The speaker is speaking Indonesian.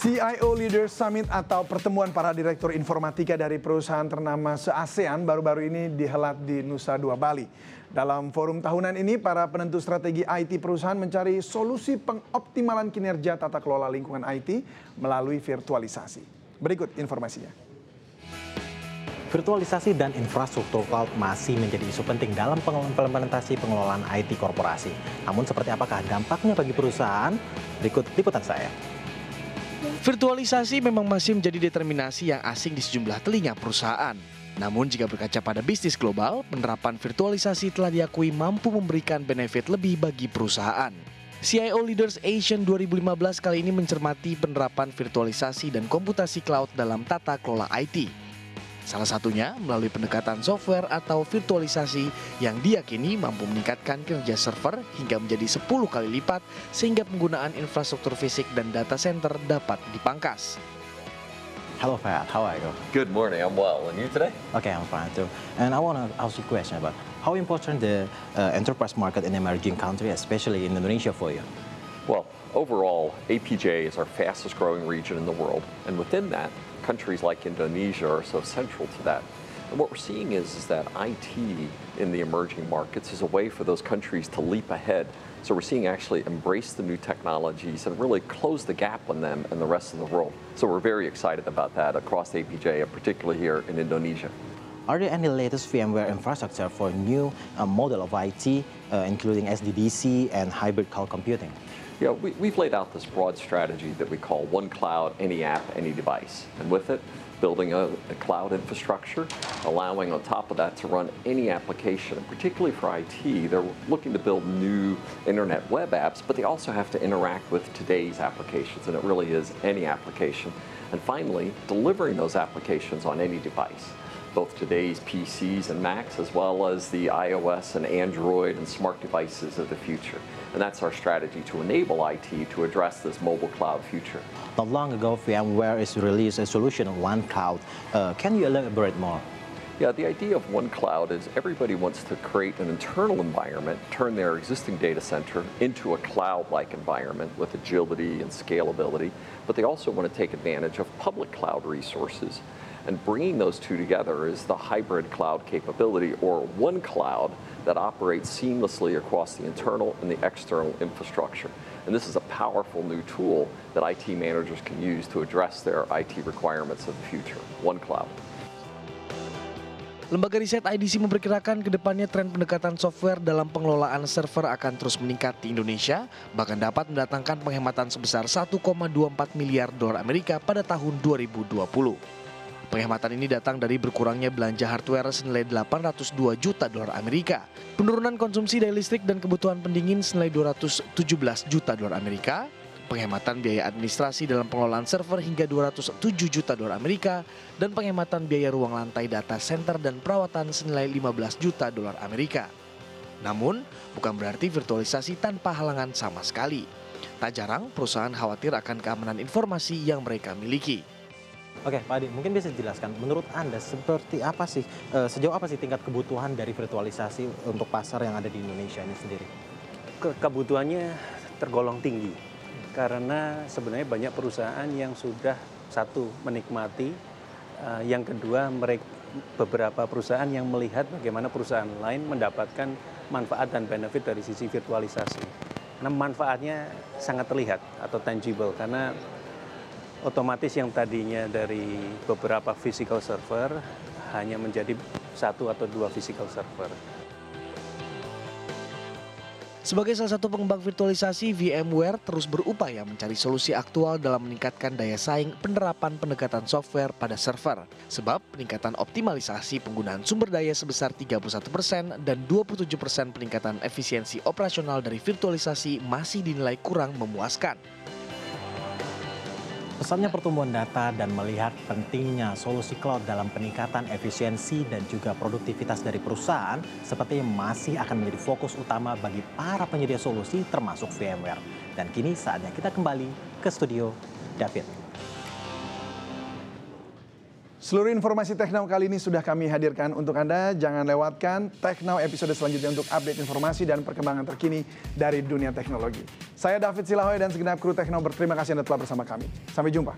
CIO Leaders Summit atau pertemuan para direktur informatika dari perusahaan ternama se-ASEAN baru-baru ini dihelat di Nusa Dua, Bali. Dalam forum tahunan ini, para penentu strategi IT perusahaan mencari solusi pengoptimalan kinerja tata kelola lingkungan IT melalui virtualisasi. Berikut informasinya. Virtualisasi dan infrastruktur cloud masih menjadi isu penting dalam implementasi pengelolaan IT korporasi. Namun seperti apakah dampaknya bagi perusahaan? Berikut liputan saya. Virtualisasi memang masih menjadi determinasi yang asing di sejumlah telinga perusahaan. Namun jika berkaca pada bisnis global, penerapan virtualisasi telah diakui mampu memberikan benefit lebih bagi perusahaan. CIO Leaders Asian 2015 kali ini mencermati penerapan virtualisasi dan komputasi cloud dalam tata kelola IT. Salah satunya melalui pendekatan software atau virtualisasi yang diyakini mampu meningkatkan kinerja server hingga menjadi 10 kali lipat sehingga penggunaan infrastruktur fisik dan data center dapat dipangkas. Hello Fayad, how are you? Good morning, I'm well. And you today? Okay, I'm fine too. And I want to ask you a question about how important the enterprise market in emerging countries, especially in Indonesia, for you? Well, overall, APJ is our fastest growing region in the world. And within that, countries like Indonesia are so central to that. And what we're seeing is that IT in the emerging markets is a way for those countries to leap ahead. So we're seeing actually embrace the new technologies and really close the gap on them and the rest of the world. So we're very excited about that across APJ, particularly here in Indonesia. Are there any latest VMware infrastructure for new model of IT, including SDDC and hybrid cloud computing? Yeah, we've laid out this broad strategy that we call one cloud, any app, any device. And with it, building a cloud infrastructure, allowing on top of that to run any application. And particularly for IT, they're looking to build new internet web apps, but they also have to interact with today's applications, and it really is any application. And finally, delivering those applications on any device, both today's PCs and Macs, as well as the iOS and Android and smart devices of the future. And that's our strategy to enable IT to address this mobile cloud future. Not long ago, VMware is released a solution of one cloud. Can you elaborate more? Yeah, the idea of one cloud is everybody wants to create an internal environment, turn their existing data center into a cloud-like environment with agility and scalability, but they also want to take advantage of public cloud resources. And bringing those two together is the hybrid cloud capability, or one cloud that operates seamlessly across the internal and the external infrastructure. And this is a powerful new tool that IT managers can use to address their IT requirements of the future. One cloud. Lembaga riset IDC memperkirakan kedepannya tren pendekatan software dalam pengelolaan server akan terus meningkat di Indonesia, bahkan dapat mendatangkan penghematan sebesar 1,24 miliar dolar Amerika pada tahun 2020. Penghematan ini datang dari berkurangnya belanja hardware senilai 802 juta dolar Amerika, penurunan konsumsi daya listrik dan kebutuhan pendingin senilai 217 juta dolar Amerika, penghematan biaya administrasi dalam pengelolaan server hingga 207 juta dolar Amerika, dan penghematan biaya ruang lantai data center dan perawatan senilai 15 juta dolar Amerika. Namun, bukan berarti virtualisasi tanpa halangan sama sekali. Tak jarang perusahaan khawatir akan keamanan informasi yang mereka miliki. Oke, Pak Adi, mungkin bisa dijelaskan menurut Anda seperti apa sih, sejauh apa sih tingkat kebutuhan dari virtualisasi untuk pasar yang ada di Indonesia ini sendiri? Kebutuhannya tergolong tinggi karena sebenarnya banyak perusahaan yang sudah satu menikmati, yang kedua beberapa perusahaan yang melihat bagaimana perusahaan lain mendapatkan manfaat dan benefit dari sisi virtualisasi. Karena manfaatnya sangat terlihat atau tangible karena otomatis yang tadinya dari beberapa physical server hanya menjadi satu atau dua physical server. Sebagai salah satu pengembang virtualisasi, VMware terus berupaya mencari solusi aktual dalam meningkatkan daya saing penerapan pendekatan software pada server. Sebab peningkatan optimalisasi penggunaan sumber daya sebesar 31% dan 27% peningkatan efisiensi operasional dari virtualisasi masih dinilai kurang memuaskan. Pesatnya pertumbuhan data dan melihat pentingnya solusi cloud dalam peningkatan efisiensi dan juga produktivitas dari perusahaan sepertinya masih akan menjadi fokus utama bagi para penyedia solusi termasuk VMware. Dan kini saatnya kita kembali ke studio David. Seluruh informasi Tech Now kali ini sudah kami hadirkan untuk Anda. Jangan lewatkan Tech Now episode selanjutnya untuk update informasi dan perkembangan terkini dari dunia teknologi. Saya David Silahoy dan segenap kru Tech Now berterima kasih Anda telah bersama kami. Sampai jumpa.